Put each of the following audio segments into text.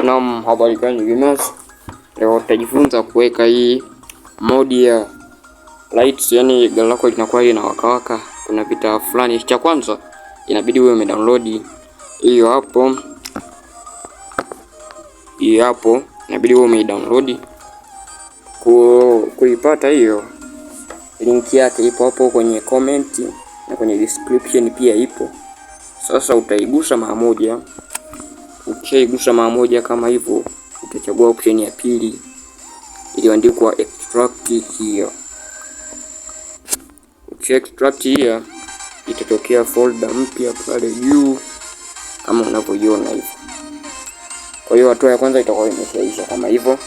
Naam, habari gani gamers? Leo tutajifunza kuweka hii modi ya lights, yani gari lako linakuwa linawaka. Kuna vitu fulani. Cha kwanza inabidi uwe umedownload hiyo hapo. Inabidi uwe umedownload. Kuipata hiyo link yake ipo hapo kwenye comment na kwenye description pia ipo. Sasa utaigusa mara moja. Ukishaigusa mara moja kama hivyo, utachagua option ya pili iliyoandikwa extract here. Extract here, itatokea folder mpya pale juu kama unavyoiona hivi. Kwa hiyo hatua ya kwanza itakuwa imeshaisha kama hivyo.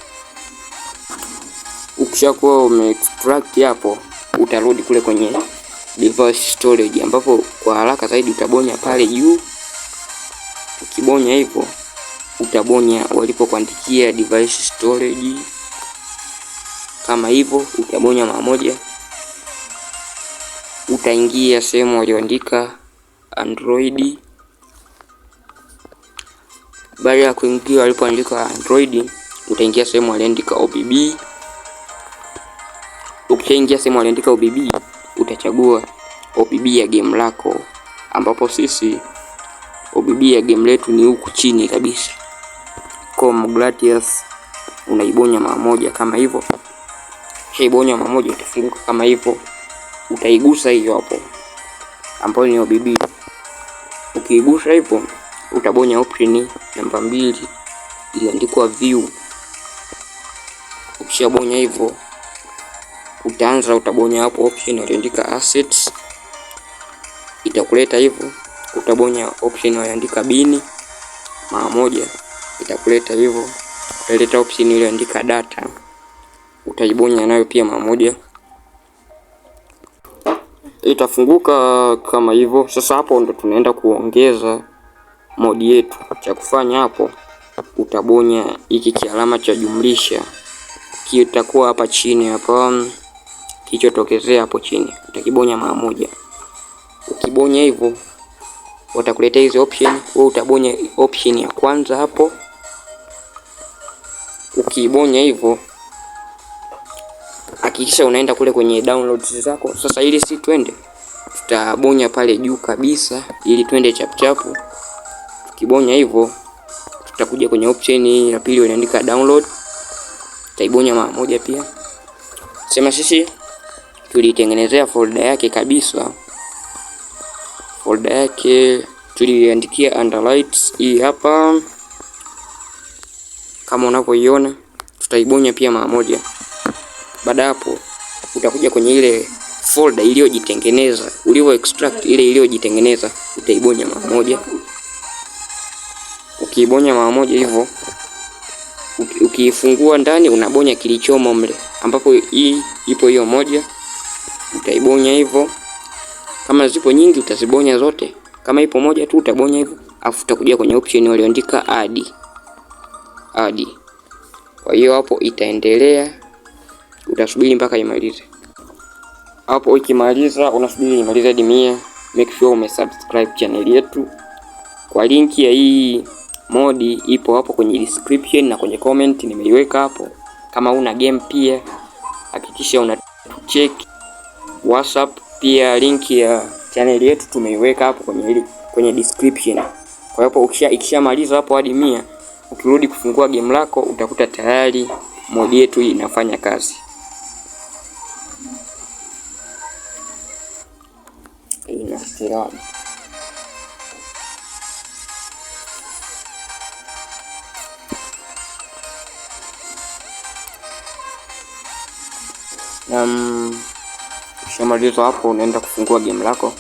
Ukishakuwa umeextract hapo, utarudi kule kwenye device storage, ambapo kwa haraka zaidi utabonya pale juu. Ukibonya hivyo, utabonya walipokuandikia device storage kama hivyo, utabonya mara moja. Utaingia sehemu walioandika Android. Baada ya kuingia walipoandika Android, utaingia sehemu waliandika OBB. Ukishaingia sehemu waliandika OBB, utachagua OBB ya game lako, ambapo sisi OBB ya game letu ni huku chini kabisa. Com Gladius unaibonya mara moja kama hivyo. Ukishaibonya mara moja itafunguka kama hivyo. Utaigusa hiyo hapo ambayo ni OBB. Ukiigusa hivyo, utabonya option namba 2 iliyoandikwa view. Ukishabonya hivyo, utabonya hapo option iliyoandika assets. Itakuleta hivyo. Utabonya option iliyoandika bin mara moja, itakuleta hivyo. Utaleta option iliyoandika data, utaibonya nayo pia mara moja, itafunguka kama hivyo. Sasa hapo ndo tunaenda kuongeza modi yetu. Cha kufanya hapo, utabonya hiki kialama cha jumlisha, kitakuwa hapa chini hapa, kichotokezea hapo chini, utakibonya mara moja. Ukibonya hivyo, watakuletea hizo option. Wewe utabonya option ya kwanza hapo. Ukibonya hivyo, hakikisha unaenda kule kwenye downloads zako. Sasa ili si twende, tutabonya pale juu kabisa ili twende chapchapu. Ukibonya hivyo, tutakuja kwenye option ya pili inaandika download. Tutaibonya mara moja pia. Sema sisi tulitengenezea folder yake kabisa. Folder yake tuliandikia Underlights hii hapa kama unavyoiona. Tutaibonya pia mara moja. Baada hapo, utakuja kwenye ile folder iliyojitengeneza, ulio extract ile iliyojitengeneza, utaibonya mara moja. Ukiibonya mara moja hivyo, ukifungua ndani unabonya kilichomo mle, ambapo hii ipo hiyo moja. Utaibonya hivyo. Kama zipo nyingi utazibonya zote. Kama ipo moja tu utabonya hivyo. Afu utakuja kwenye option walioandika add. Kwa hiyo hapo itaendelea. Utasubiri mpaka imalize. Hapo ikimaliza, unasubiri imalize hadi 100. Make sure umesubscribe channel yetu. Kwa link ya hii modi ipo hapo kwenye description na kwenye comment nimeiweka hapo. Kama una game pia hakikisha una check WhatsApp. Pia link ya channel yetu tumeiweka hapo kwenye description. Kwa hapo ikishamaliza hapo hadi 100, ukirudi kufungua game lako utakuta tayari modi yetu hii inafanya kazi. Ukishamaliza hapo unaenda kufungua game lako.